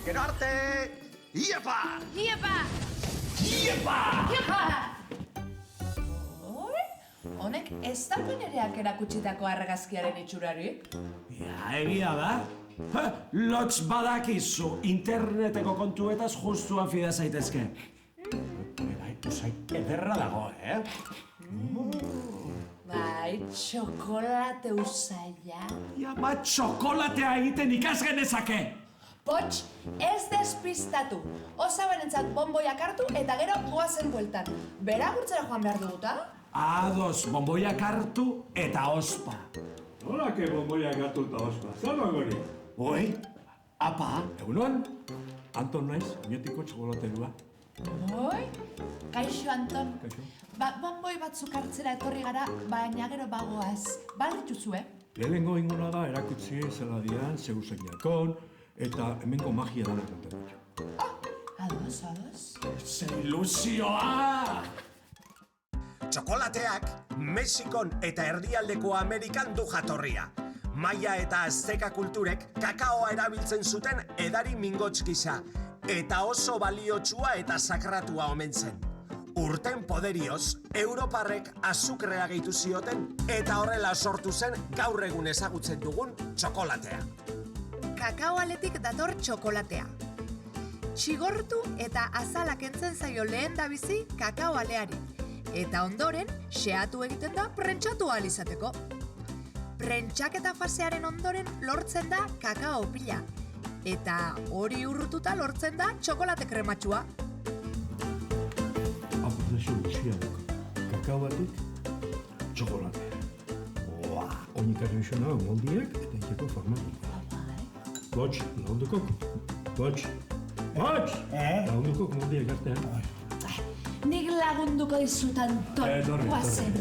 Gero arte! Iepa! Iepa! Iepa! Iepa! Honek ez da penereak erakutsitako argazkiaren itxurarik? Ja, egia da. Lotz badakizu interneteko kontuetaz justuan fida zaitezke. Beraitu zait ederra dago, Bai, txokolate usaila. Ja, txokolatea egiten ikas genezake! Pots, ez despistatu. Osabenentzat bonboiak hartu eta gero goazen bueltan. Bera gurtzera joan behar duguta? Ados, bonboiak hartu eta ospa. Nolake bonboiak hartu eta ospa, zer gori? Oi, apa? Egunon, Anton naiz, oinetiko txokolaterua. Oi, kaixo Anton. Kaixo. Bonboi batzuk hartzera etorri gara, baina gero bagoaz. Baldituzue? Lehenengo inguna da erakutsi zela dian, zeu zeinakon, eta hemengo magia dana kontatutxo. Ados. Ze ilusioa! Txokolateak Mexikon eta erdialdeko Amerikan du jatorria. Maia eta azteka kulturek kakaoa erabiltzen zuten edari mingotz gisa, eta oso baliotsua eta sakratua omen zen. Urten poderioz, Europarrek azukrea gehitu zioten eta horrela sortu zen gaur egun ezagutzen dugun txokolatea. Kakaoaletik dator txokolatea. Txigortu eta azalak entzen zaio lehen da bizi kakaoaleari. Eta ondoren, xeatu egiten da prentxatu ahal izateko. Prentxaketa fasearen ondoren lortzen da kakao pila. Eta hori urrututa lortzen da txokolate krematxua. Aportazio guzia duk. Kakaoatik, txokolatea. Oinikarri izena moldiak eta iteko formatu. Botx, laundukok. Botx! Laundukok moldiak artean. Nik lagunduko dizut Anton, goazen.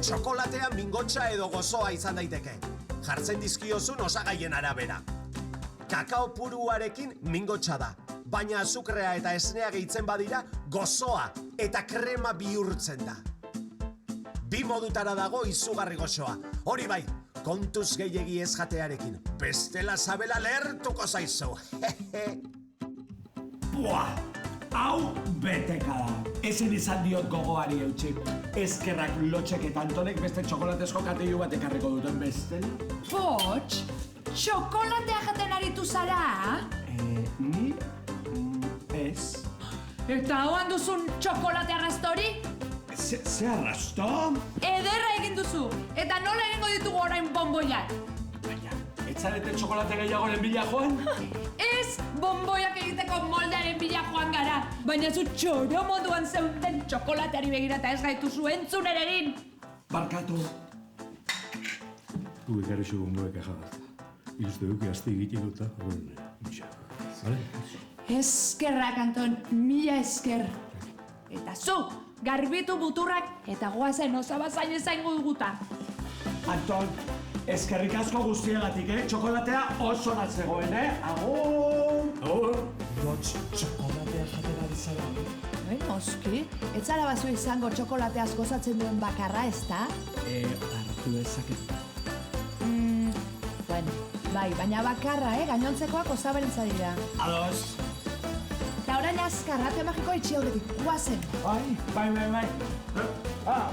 Txokolatea mingotsa edo gozoa izan daiteke. Jartzen dizkiozun osagaien arabera. Kakao puruarekin mingotsa da, baina azukrea eta esnea gehitzen badira gozoa eta krema bihurtzen da. Bi modutara dago izugarri gozoa. Hori bai, kontuz gehiegi ez jatearekin. Bestela sabela lehertuko zaizu. Buah! Hau beteka da. Ezen izan diot gogoari eutxi. Eskerrak Lotxek eta Antonek beste txokolatezko kateilu bat ekarriko duten bestela. Pots, txokolatea jaten aritu zara? Ni? Ez. Eta hoan duzun txokolate arrastori? Ze arrasto? Ederra egin duzu, eta nola egingo ditugu orain bonboiak? Baina, etzarete txokolate gehiagoren bila joan? Ez, bonboiak egiteko moldearen bila joan gara, baina zu txoro moduan zeuden txokolateari begirata ez gaituzu entzun ere egin. Barkatu. Gu ekarri zu bonboiak ajadat. Iruste duke azte egitik duta, horren, misa. Vale? Eskerrak, Anton, mila esker. Eta zu, garbitu buturrak eta goazen osabazain ezaingo duguta. Anton, eskerrik asko guztiagatik, Txokolatea oso natzegoen, Agur! Agur! Lotz, txokolatea jatera bizala. Noski, ez zara bazu izango txokolateaz gozatzen duen bakarra, ez da? Hartu dezaket. Bueno, bai, baina bakarra, gainontzekoak osaberentza dira. Ados! Eta orain azkar, ate magiko itxi aurretik, guazen. Bai.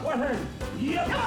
Guazen! Iepa!